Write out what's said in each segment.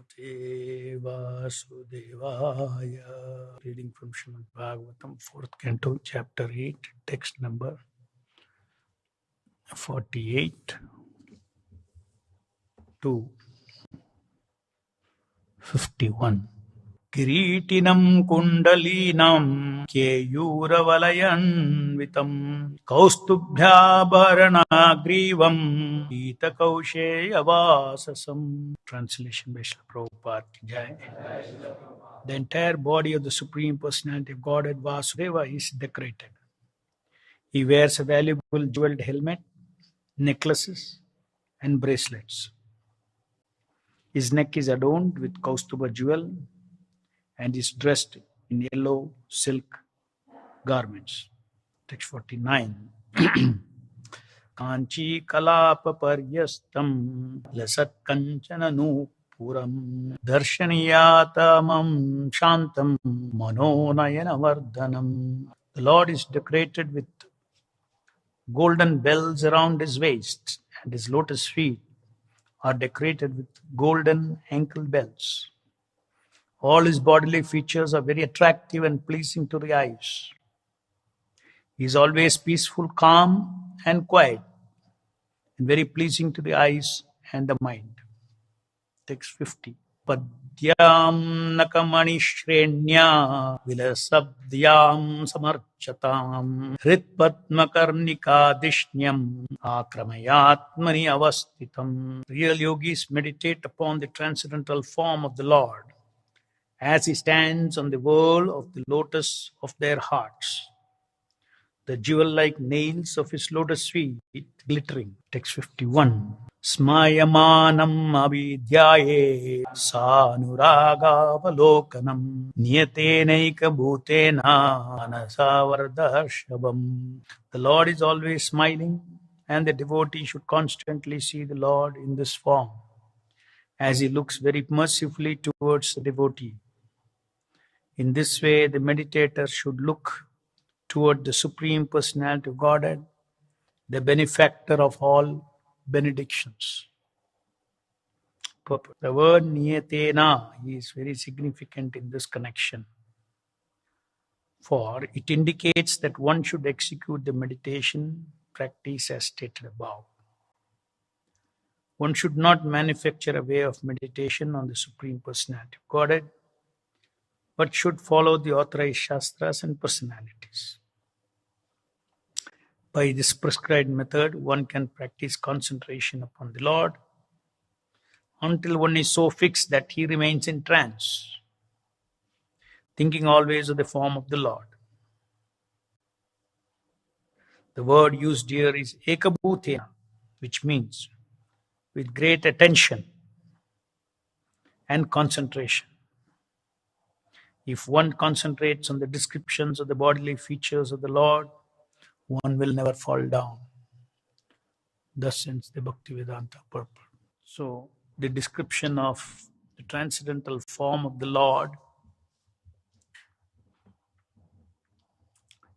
Bhagavate Vasudevaya. Reading from Srimad Bhagavatam, 4th Canto, Chapter 8, text number 48 to 51. Kiritinam kundalinam keyuravalayannvitam kaustubhyabharanagrivam itakausheya Translation by Srila Prabhupada ki Jai. The entire body of the Supreme Personality of Godhead Vasudeva is decorated. He wears a valuable jeweled helmet, necklaces, and bracelets. His neck is adorned with Kaustuba jewel and is dressed in yellow silk garments. Text 49. Kanchi kalapa paryastam lasat kanchana nupuram darshaniyatamam shantam manonayana vardhanam. The Lord is decorated with golden bells around his waist, and his lotus feet are decorated with golden ankle bells. All his bodily features are very attractive and pleasing to the eyes. He is always peaceful, calm, and quiet, and very pleasing to the eyes and the mind. Text 50. Padyam nakamani shrenya vilasabdyam samarchatam hritpatmakarnika dishnyam akramayatmani avastitam. Real yogis meditate upon the transcendental form of the Lord as he stands on the whirl of the lotus of their hearts, the jewel-like nails of his lotus feet glittering. Text 51. Smayamanam avidyaye sanuragavalokanam niyatenaika bhutena manasavardharshabam. The Lord is always smiling, and the devotee should constantly see the Lord in this form, as he looks very mercifully towards the devotee. In this way, the meditator should look toward the Supreme Personality of Godhead, the benefactor of all benedictions. The word niyatena is very significant in this connection, for it indicates that one should execute the meditation practice as stated above. One should not manufacture a way of meditation on the Supreme Personality of Godhead, but should follow the authorized shastras and personalities. By this prescribed method, one can practice concentration upon the Lord until one is so fixed that he remains in trance, thinking always of the form of the Lord. The word used here is ekabhutena, which means with great attention and concentration. If one concentrates on the descriptions of the bodily features of the Lord, one will never fall down. Thus ends the Bhaktivedanta purport. So, the description of the transcendental form of the Lord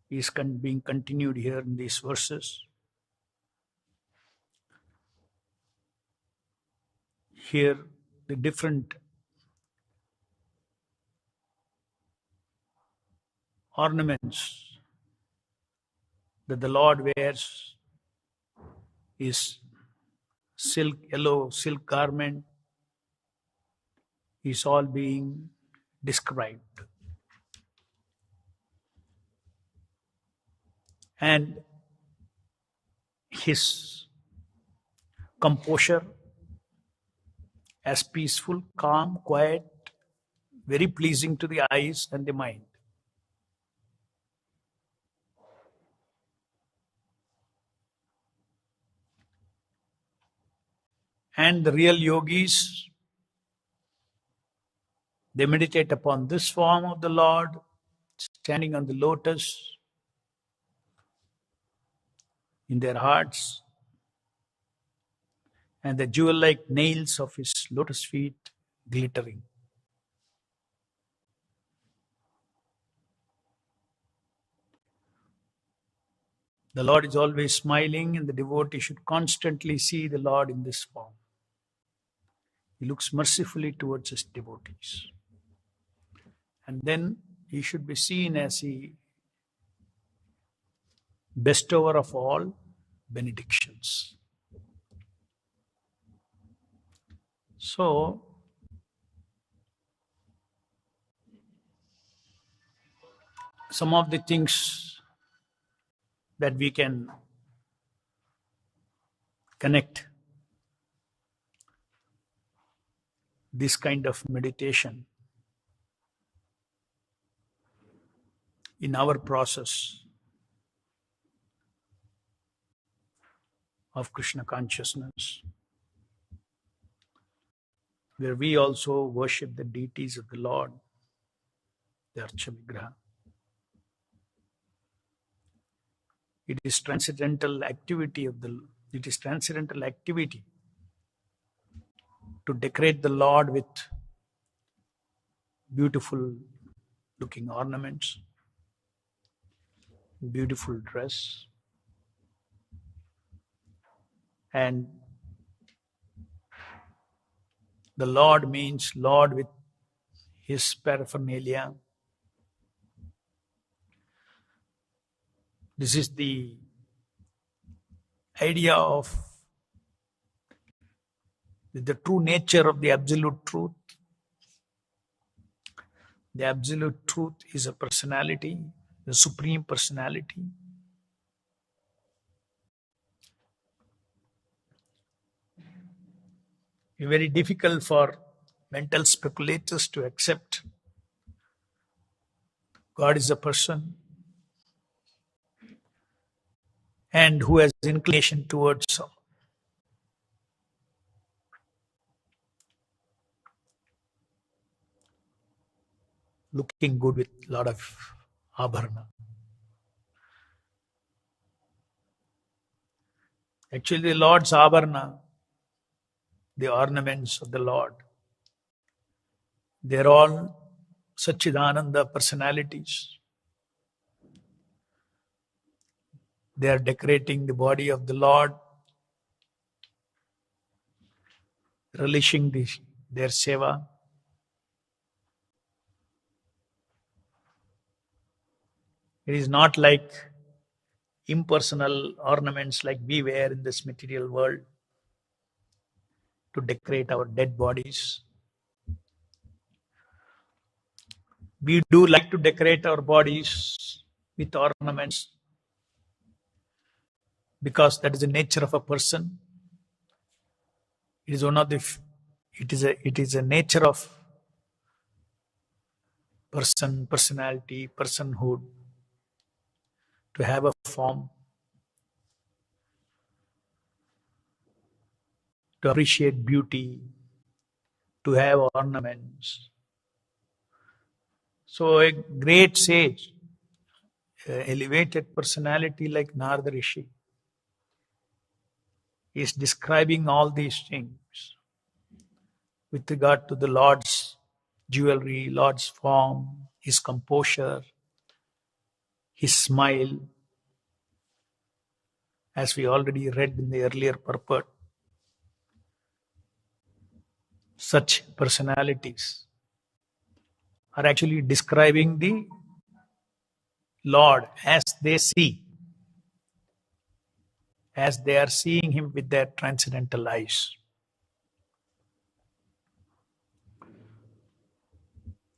is being continued here in these verses. Here, the different ornaments that the Lord wears is silk, yellow silk garment is all being described. And his composure as peaceful, calm, quiet, very pleasing to the eyes and the mind. And the real yogis, they meditate upon this form of the Lord, standing on the lotus in their hearts, and the jewel-like nails of his lotus feet glittering. The Lord is always smiling, and the devotee should constantly see the Lord in this form. He looks mercifully towards his devotees. And then he should be seen as the bestower of all benedictions. So, some of the things that we can connect this kind of meditation in our process of Krishna consciousness, where we also worship the deities of the Lord, the Archa Vigraha. It is transcendental activity to decorate the Lord with beautiful looking ornaments, beautiful dress, and the Lord means Lord with his paraphernalia. This is the idea of the true nature of the absolute truth. The absolute truth is a personality, the supreme personality. It's very difficult for mental speculators to accept God is a person and who has inclination towards looking good with a lot of abharana. Actually, the Lord's abharana, the ornaments of the Lord, they're all Satchidananda personalities. They are decorating the body of the Lord, relishing their seva. It is not like impersonal ornaments like we wear in this material world to decorate our dead bodies. We do like to decorate our bodies with ornaments because that is the nature of a person. It is one of the. It is a nature of personality, personhood, to have a form, to appreciate beauty, to have ornaments. So a great sage, elevated personality like Narada Rishi, is describing all these things with regard to the Lord's jewelry, Lord's form, his composure, his smile, as we already read in the earlier purport. Such personalities are actually describing the Lord as they see, as they are seeing him with their transcendental eyes.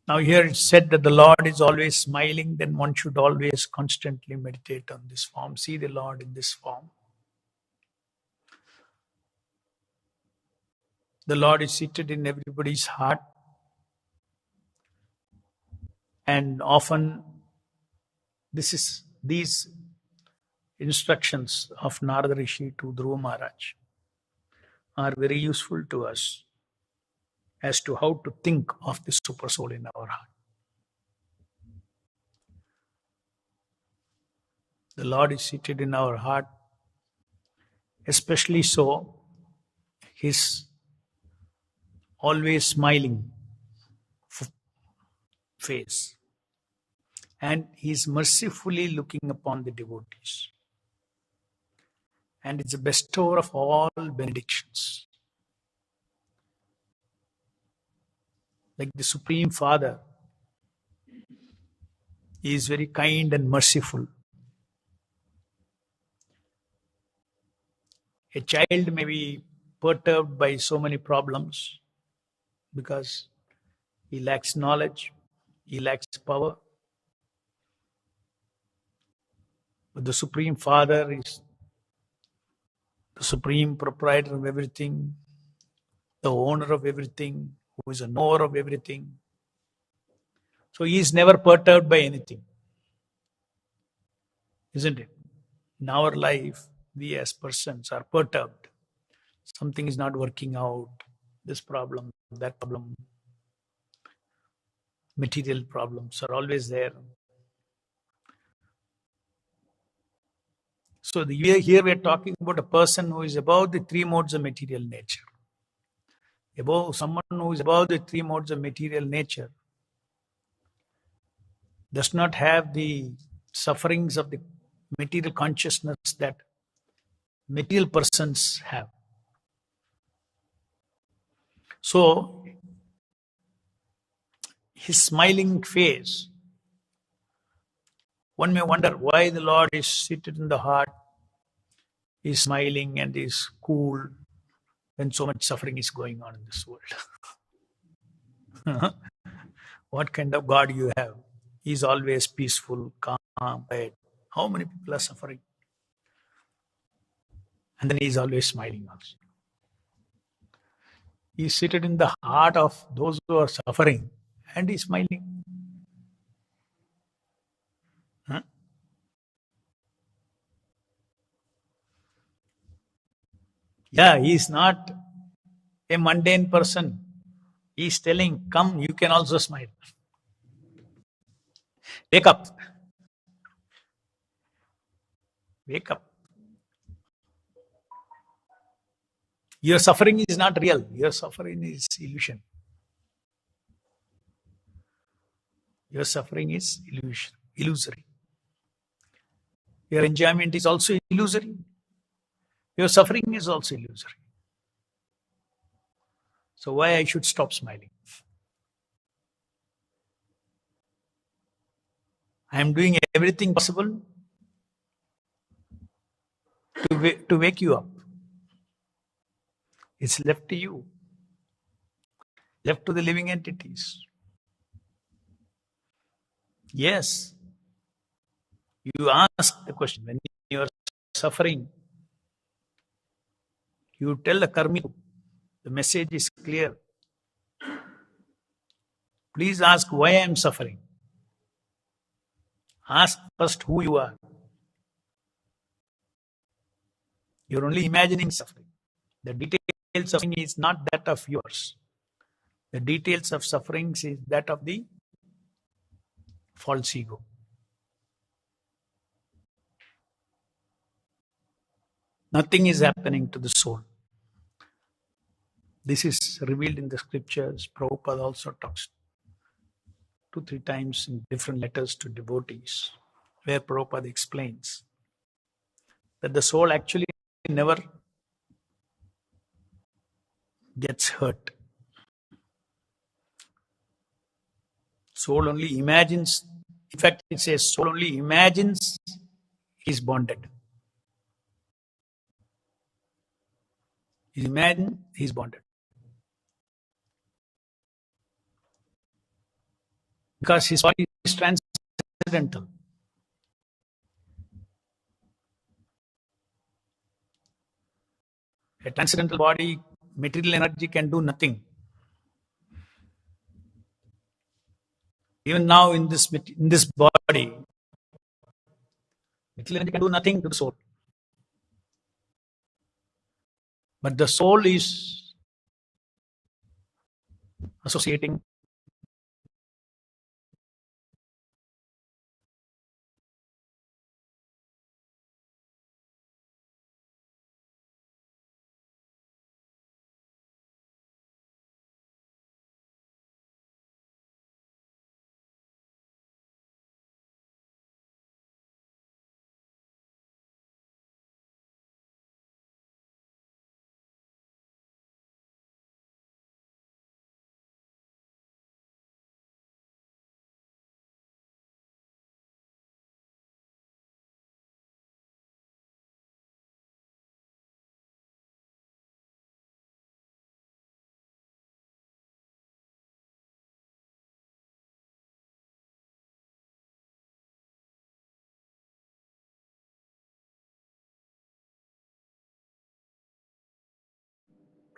Now here it's said that the Lord is always smiling, then one should always constantly meditate on this form, see the Lord in this form. The Lord is seated in everybody's heart, and often these instructions of Narada Rishi to Dhruva Maharaj are very useful to us as to how to think of the super soul in our heart. The Lord is seated in our heart, especially so, his always smiling face, and he is mercifully looking upon the devotees, and is a bestower of all benedictions. Like the Supreme Father, He is very kind and merciful. A child may be perturbed by so many problems because he lacks knowledge, he lacks power. But the Supreme Father is the supreme proprietor of everything, the owner of everything, who is a knower of everything. So he is never perturbed by anything, isn't it? In our life, we as persons are perturbed. Something is not working out, this problem, that problem, material problems are always there. So here we are talking about a person who is above the three modes of material nature. Above someone who is above the three modes of material nature does not have the sufferings of the material consciousness that material persons have. So his smiling face, one may wonder why the Lord is seated in the heart, is smiling and is cool when so much suffering is going on in this world. What kind of God you have? He is always peaceful, calm, quiet. How many people are suffering? And then he is always smiling also. He is seated in the heart of those who are suffering and he is smiling. Huh? Yeah, he is not a mundane person. He is telling, come, you can also smile. Wake up. Wake up. Your suffering is not real. Your suffering is illusion. Your suffering is illusion, illusory. Your enjoyment is also illusory. Your suffering is also illusory. So why I should stop smiling? I am doing everything possible to wake you up. It's left to you, left to the living entities. Yes, you ask the question when you are suffering. You tell the karmi, the message is clear. Please ask why I am suffering. Ask first who you are. You're only imagining suffering. The details of suffering is not that of yours. The details of sufferings is that of the false ego. Nothing is happening to the soul. This is revealed in the scriptures. Prabhupada also talks 2-3 times in different letters to devotees, where Prabhupada explains that the soul actually never gets hurt. Soul only imagines. In fact, it says soul only imagines he is bonded. He imagines he is bonded. Because his body is transcendental. A transcendental body, material energy can do nothing. Even now in this body, material energy can do nothing to the soul. But the soul is associating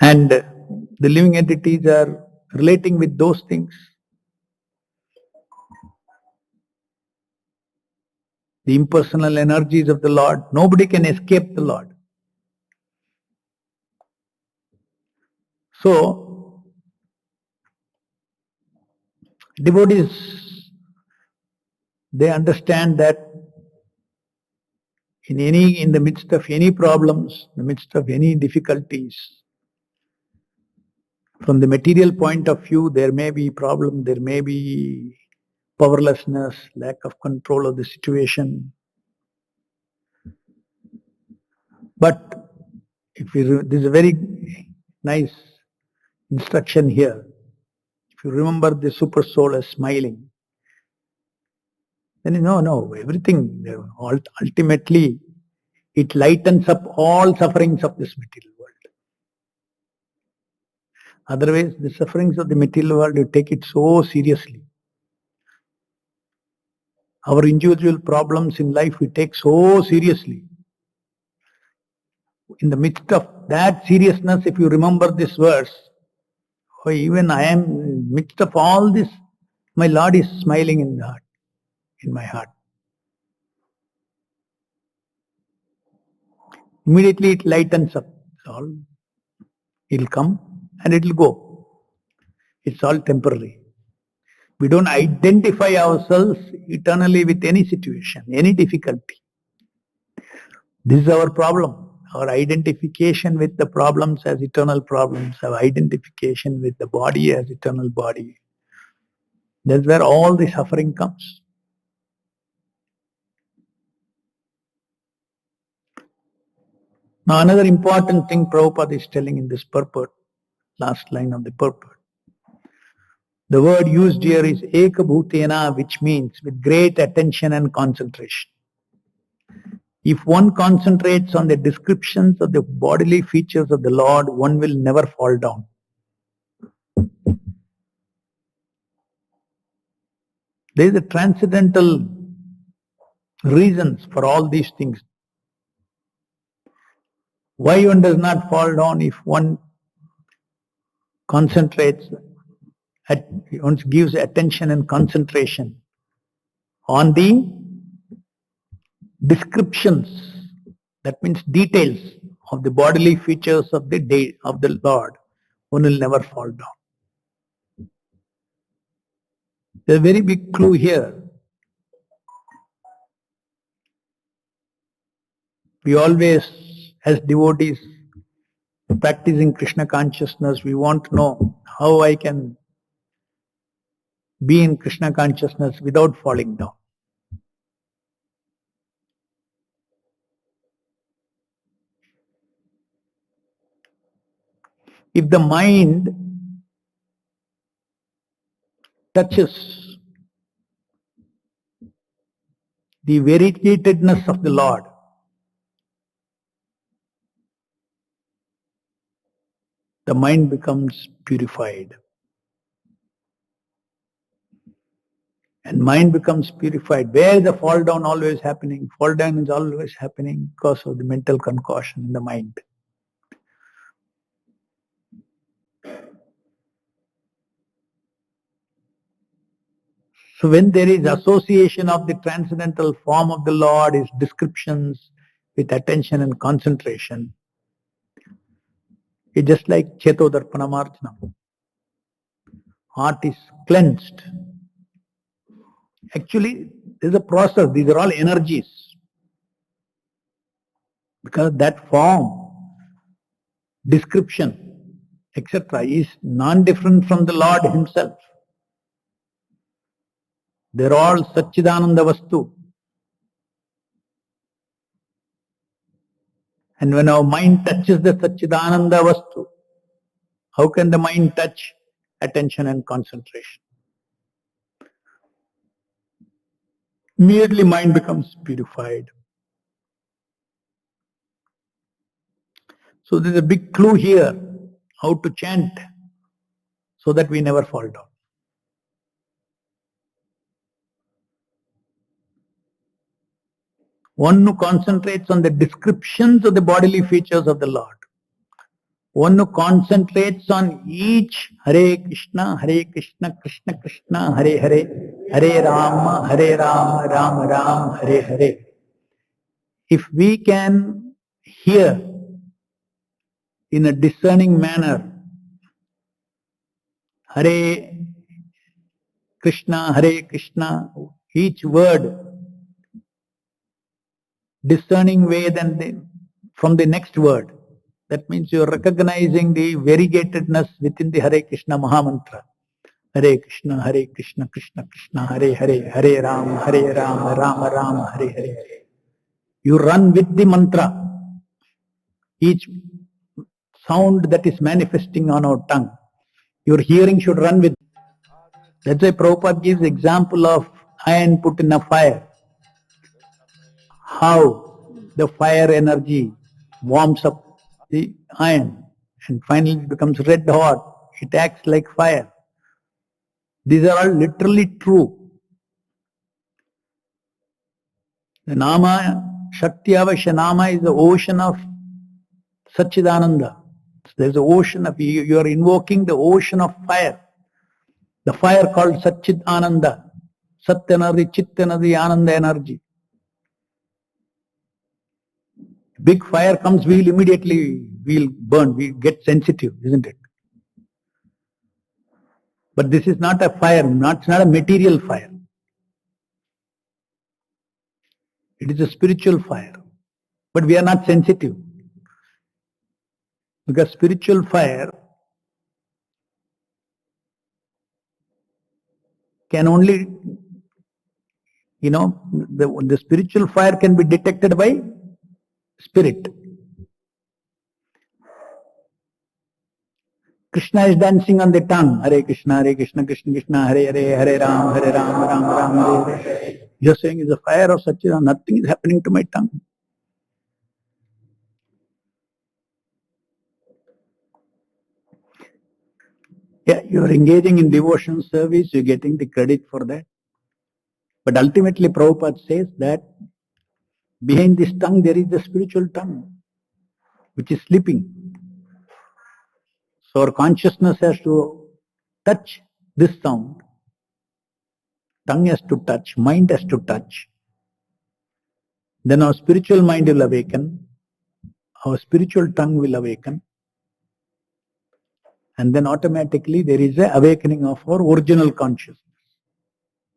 And the living entities are relating with those things. The impersonal energies of the Lord, nobody can escape the Lord. So, devotees, they understand that in the midst of any problems, in the midst of any difficulties, from the material point of view, there may be problem, there may be powerlessness, lack of control of the situation. But this is a very nice instruction here. If you remember the super soul as smiling, then everything ultimately it lightens up all sufferings of this material world. Otherwise, the sufferings of the material world, you take it so seriously. Our individual problems in life we take so seriously. In the midst of that seriousness, if you remember this verse, oh, even I am in the midst of all this, my Lord is smiling in the heart, in my heart. Immediately it lightens up. It'll come and it'll go. It's all temporary. We don't identify ourselves eternally with any situation, any difficulty. This is our problem. Our identification with the problems as eternal problems, our identification with the body as eternal body. That's where all the suffering comes. Now another important thing Prabhupada is telling in this purport, last line of the purport. The word used here is ekabhutena, which means with great attention and concentration. If one concentrates on the descriptions of the bodily features of the Lord, one will never fall down. There is a transcendental reasons for all these things. Why one does not fall down if one concentrates, one gives attention and concentration on the descriptions, that means details of the bodily features of the day of the Lord, one will never fall down. There's a very big clue here. We always, as devotees, practicing Krishna consciousness, we want to know how I can be in Krishna consciousness without falling down. If the mind touches the veritatedness of the Lord, the mind becomes purified. And mind becomes purified. Where is the fall down always happening? Fall down is always happening because of the mental concoction in the mind. So when there is association of the transcendental form of the Lord, His descriptions with attention and concentration, it's just like Chetodarpanamarjana. Heart is cleansed. Actually, there's a process. These are all energies. Because that form, description, etc. is non-different from the Lord Himself. They're all Satchidananda Vastu. And when our mind touches the Satchidananda Vastu, how can the mind touch attention and concentration? Immediately mind becomes purified. So there's a big clue here, how to chant so that we never fall down. One who concentrates on the descriptions of the bodily features of the Lord, One who concentrates on each Hare Krishna, Krishna Krishna, Hare Hare, Hare Rama, Rama Rama, Hare Hare. If we can hear in a discerning manner, Hare Krishna, each word, discerning way than from the next word. That means you are recognizing the variegatedness within the Hare Krishna Mahamantra. Hare Krishna, Krishna Krishna, Hare Hare, Hare Rama, Rama Rama, Hare Hare. You run with the mantra. Each sound that is manifesting on our tongue, your hearing should run with. That's why Prabhupada gives example of iron put in a fire. How the fire energy warms up the iron and finally it becomes red hot. It acts like fire. These are all literally true. The Nama, Shakti Avashya Nama is the ocean of Satchidananda. There's an ocean of, you are invoking the ocean of fire. The fire called Satchid Ananda. Sat energy, Chit energy, Ananda energy. Big fire comes, we'll burn, we get sensitive, isn't it? But this is not a fire, it's not a material fire. It is a spiritual fire. But we are not sensitive. Because spiritual fire can only, the spiritual fire can be detected by spirit. Krishna is dancing on the tongue. Hare Krishna, Krishna Krishna, Hare Hare, Hare Ram, Ram, Hare Hare. You're saying it's a fire of Satchidananda. Nothing is happening to my tongue. Yeah, you're engaging in devotion service, you're getting the credit for that. But ultimately, Prabhupada says that behind this tongue there is the spiritual tongue, which is sleeping. So our consciousness has to touch this sound. Tongue has to touch, mind has to touch. Then our spiritual mind will awaken, our spiritual tongue will awaken, and then automatically there is an awakening of our original consciousness.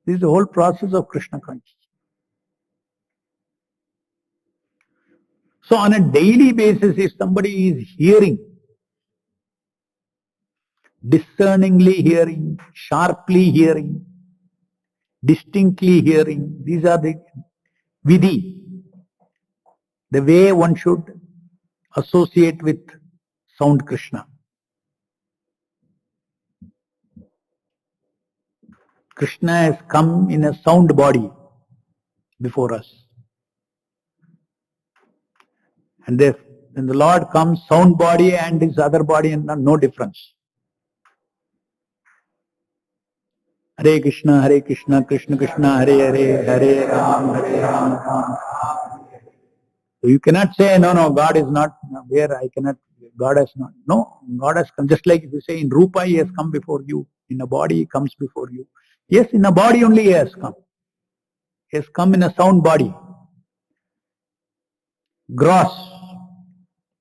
This is the whole process of Krishna consciousness. So on a daily basis, if somebody is hearing, discerningly hearing, sharply hearing, distinctly hearing, these are the vidhi, the way one should associate with sound Krishna. Krishna has come in a sound body before us. And when the Lord comes, sound body and his other body, and no difference. Hare Krishna, Krishna Krishna, Hare Hare, Hare Ram, Ram. So you cannot say, no, God is not there, God has not. No, God has come. Just like if you say in Rupa he has come before you, in a body he comes before you. Yes, in a body only he has come. He has come in a sound body. Gross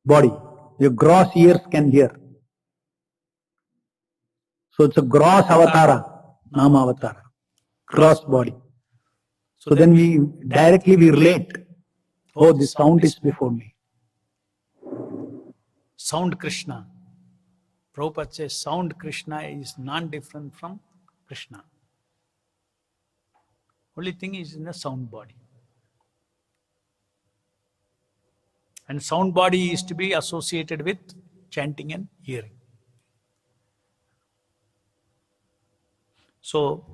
body. Your gross ears can hear. So it's a gross avatara, Nama avatara. Gross body. So then we relate. Oh, the sound is before me. Sound Krishna. Prabhupada says sound Krishna is non-different from Krishna. Only thing is in the sound body. And sound body is to be associated with chanting and hearing. So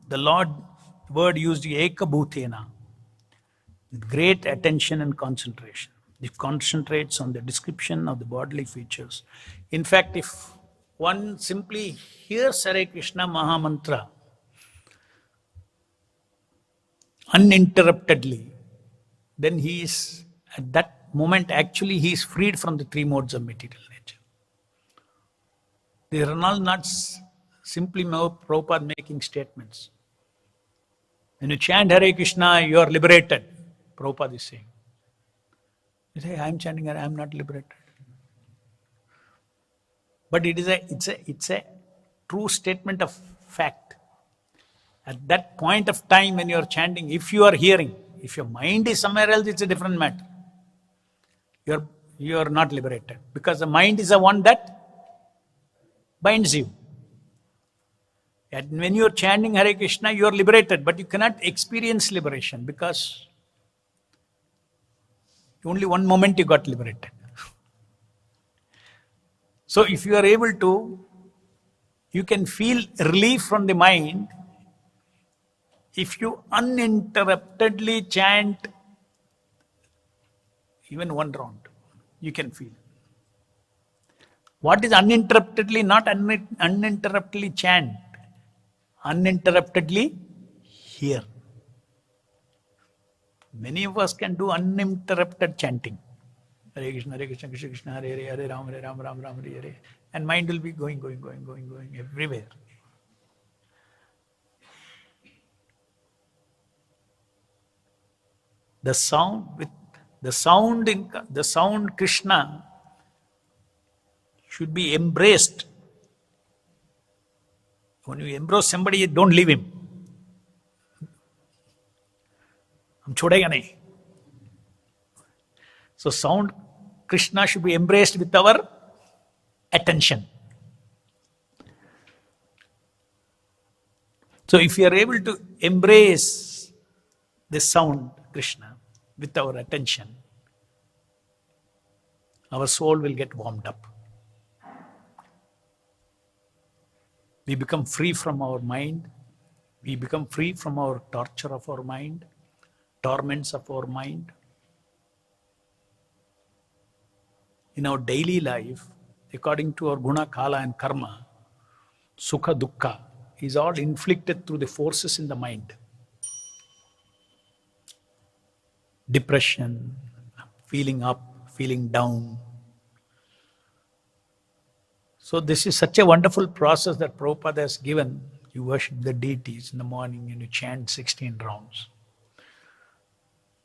the Lord word used ekabhutena, with great attention and concentration. It concentrates on the description of the bodily features. In fact, if one simply hears Hare Krishna Mahamantra uninterruptedly, then he is, at that moment, actually he is freed from the three modes of material nature. They are all not simply Prabhupada making statements. When you chant Hare Krishna, you are liberated. Prabhupada is saying. You say, I am chanting Hare, I am not liberated. But it's a true statement of fact. At that point of time when you are chanting, if you are hearing, if your mind is somewhere else, it's a different matter. You are not liberated. Because the mind is the one that binds you. And when you are chanting Hare Krishna, you are liberated, but you cannot experience liberation because only one moment you got liberated. So if you are able to, you can feel relief from the mind if you uninterruptedly chant even one round. You can feel. What is uninterruptedly? Not uninterruptedly chant. Uninterruptedly hear. Many of us can do uninterrupted chanting. Hare Krishna, Krishna Krishna, Hare Hare, Hare Ram, Ram Ram, Hare Hare. And mind will be going everywhere. The sound Krishna should be embraced. When you embrace somebody, don't leave him. Hum chodega nahi. So sound Krishna should be embraced with our attention. So if we are able to embrace the sound Krishna with our attention, our soul will get warmed up. We become free from our mind. We become free from our torture of our mind, torments of our mind. In our daily life, according to our guna, kala and karma, sukha, dukkha is all inflicted through the forces in the mind. Depression, feeling up, feeling down. So this is such a wonderful process that Prabhupada has given. You worship the deities in the morning and you chant 16 rounds.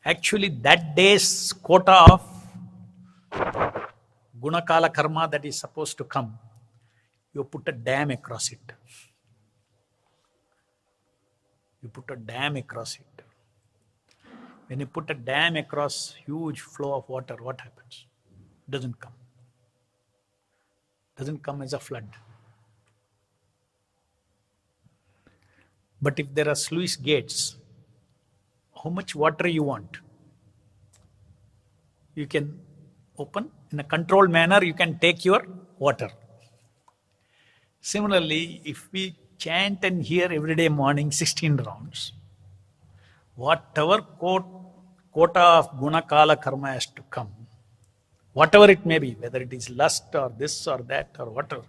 Actually, that day's quota of guna, kala, karma that is supposed to come, you put a dam across it. You put a dam across it. When you put a dam across huge flow of water, what happens? It doesn't come. It doesn't come as a flood. But if there are sluice gates, how much water you want, you can open. In a controlled manner, you can take your water. Similarly, if we chant and hear every day morning 16 rounds, whatever quota of guna, kala, karma has to come, whatever it may be, whether it is lust or this or that or whatever,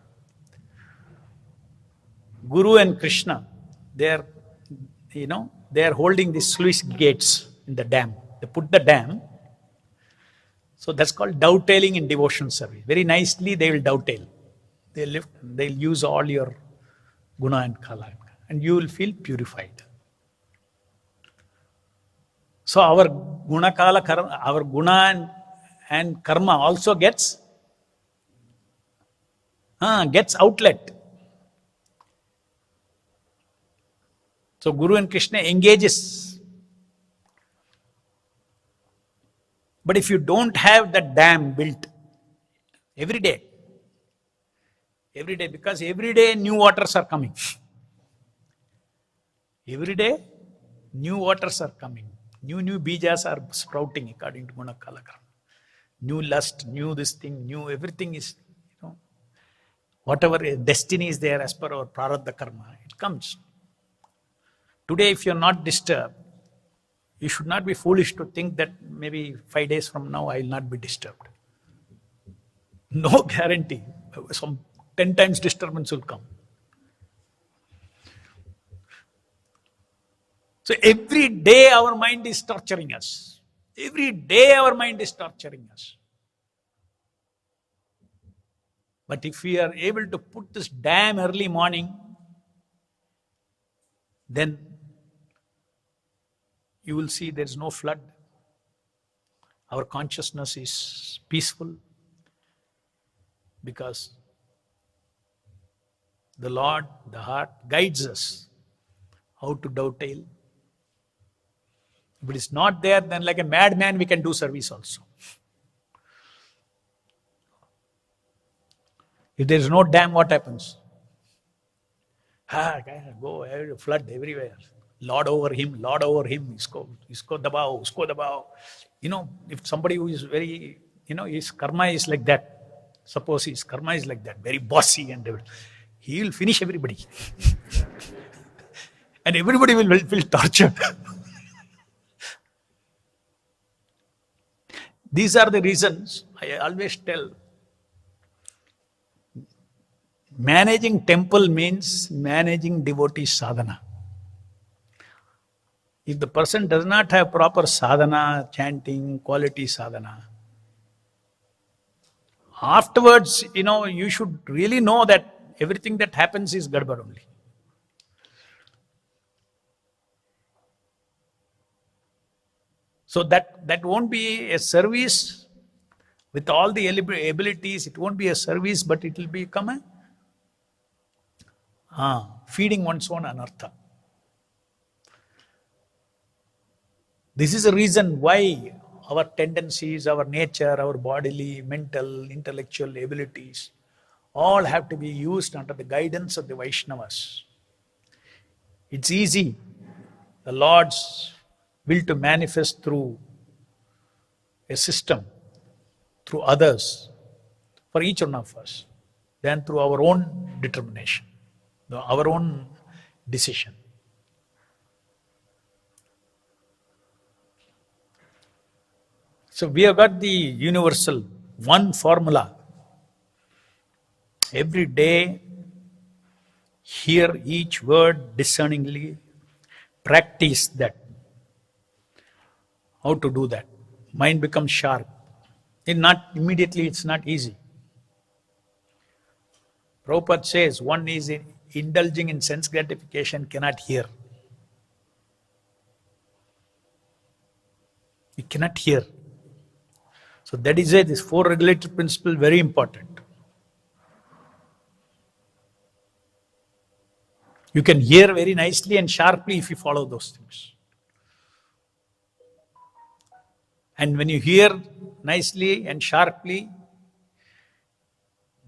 Guru and Krishna, they are holding the sluice gates in the dam. They put the dam. So that's called dovetailing in devotion service. Very nicely they will dovetail. They'll use all your guna and kala, and you will feel purified. So our guna, kala, karma, our guna and karma also gets outlet. So Guru and Krishna engages. But if you don't have that dam built every day, because every day new waters are coming. Every day new waters are coming. New bijas are sprouting according to guna, kala, karma. New lust, new this thing, new everything is, whatever destiny is there as per our prarabdha karma, it comes. Today, if you're not disturbed, you should not be foolish to think that maybe 5 days from now I will not be disturbed. No guarantee. Some 10 times disturbance will come. So every day our mind is torturing us. Every day our mind is torturing us. But if we are able to put this damn early morning, then you will see there is no flood. Our consciousness is peaceful because the Lord, the heart, guides us how to dovetail. If it is not there, then like a madman we can do service also. If there is no dam, what happens? Go flood everywhere. Lord over him, isko dabao. If somebody who is very, his karma is like that. Suppose his karma is like that, very bossy and he will finish everybody. And everybody will feel tortured. These are the reasons I always tell. Managing temple means managing devotee sadhana. If the person does not have proper sadhana, chanting, quality sadhana, afterwards, you should really know that everything that happens is gadbad only. So that won't be a service with all the abilities. It won't be a service, but it will become feeding one's own anartha. This is the reason why our tendencies, our nature, our bodily, mental, intellectual abilities, all have to be used under the guidance of the Vaishnavas. It's easy, the Lord's will to manifest through a system, through others, for each one of us, than through our own determination, our own decision. So we have got the universal one formula. Every day, hear each word discerningly, practice that. How to do that? Mind becomes sharp. It's not easy. Prabhupada says one is indulging in sense gratification cannot hear. You cannot hear. So that is why this four regulated principle very important. You can hear very nicely and sharply if you follow those things. And when you hear nicely and sharply,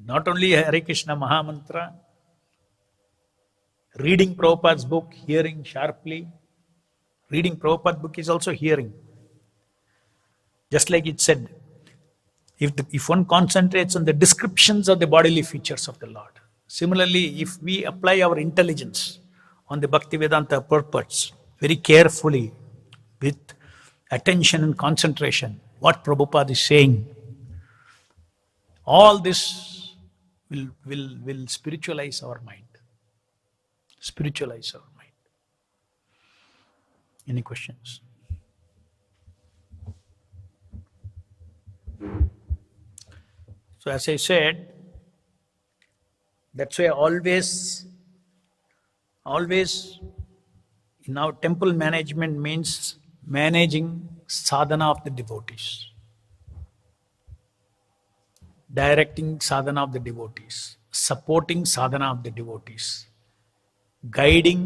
not only Hare Krishna Mahamantra, reading Prabhupada's book, hearing sharply, reading Prabhupada's book is also hearing. Just like it said, if one concentrates on the descriptions of the bodily features of the Lord, similarly, if we apply our intelligence on the Bhaktivedanta purpose very carefully, with attention and concentration, what Prabhupada is saying, all this will spiritualize our mind. Spiritualize our mind. Any questions? So as I said, that's why always in our temple management means managing sadhana of the devotees, directing sadhana of the devotees, supporting sadhana of the devotees, guiding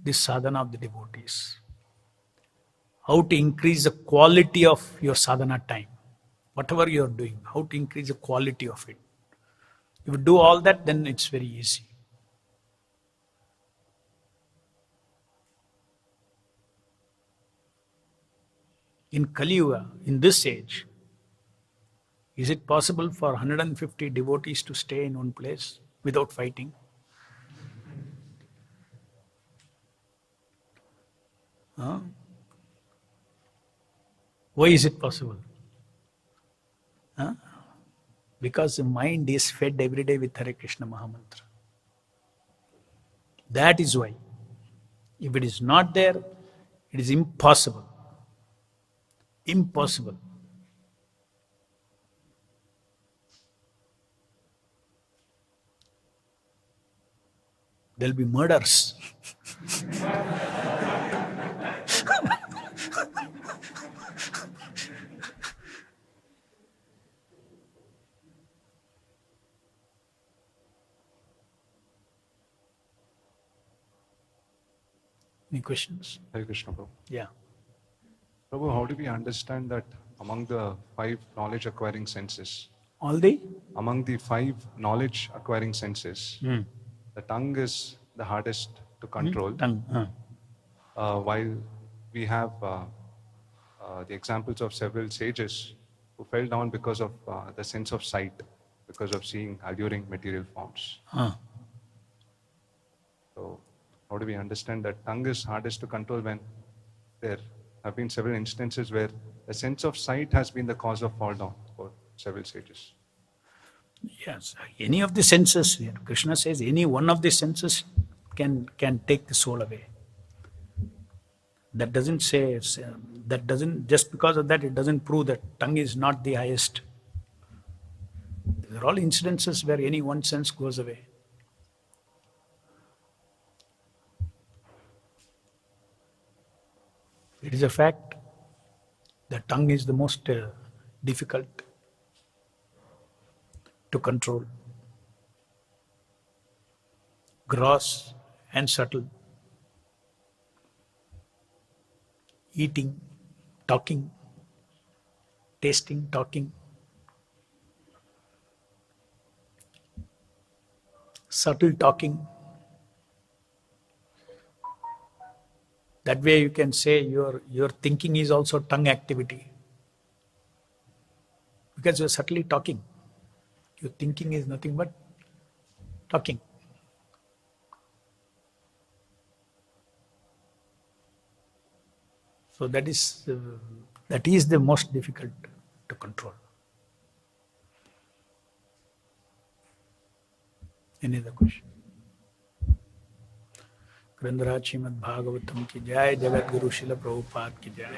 the sadhana of the devotees, how to increase the quality of your sadhana time, whatever you are doing, how to increase the quality of it. If you do all that, then it's very easy. In Kali Yuga, in this age, is it possible for 150 devotees to stay in one place without fighting? Why is it possible? Because the mind is fed every day with Hare Krishna Mahamantra. That is why. If it is not there, it is impossible. Impossible. there'll be murders. Any questions? Hare Krishna, Prabhu. Yeah. Prabhu, how do we understand that among the 5 knowledge acquiring senses, All the? among the 5 knowledge acquiring senses, the tongue is the hardest to control, Tongue. while we have the examples of several sages who fell down because of the sense of sight, because of seeing alluring material forms. So, how do we understand that tongue is hardest to control when there have been several instances where the sense of sight has been the cause of fall down for several sages? Yes. Any of the senses, Krishna says, any one of the senses can take the soul away. That doesn't say, that doesn't, just because of that, it doesn't prove that tongue is not the highest. These are all incidences where any one sense goes away. It is a fact that tongue is the most difficult to control. Gross and subtle. Eating, talking, tasting, talking. Subtle talking. That way you can say your thinking is also tongue activity. Because you're subtly talking. Your thinking is nothing but talking. So that is the most difficult to control. Any other question? ग्रंथराज Shrimad Bhagavatam की जय, जगत गुरु श्रील प्रभुपाद की जय.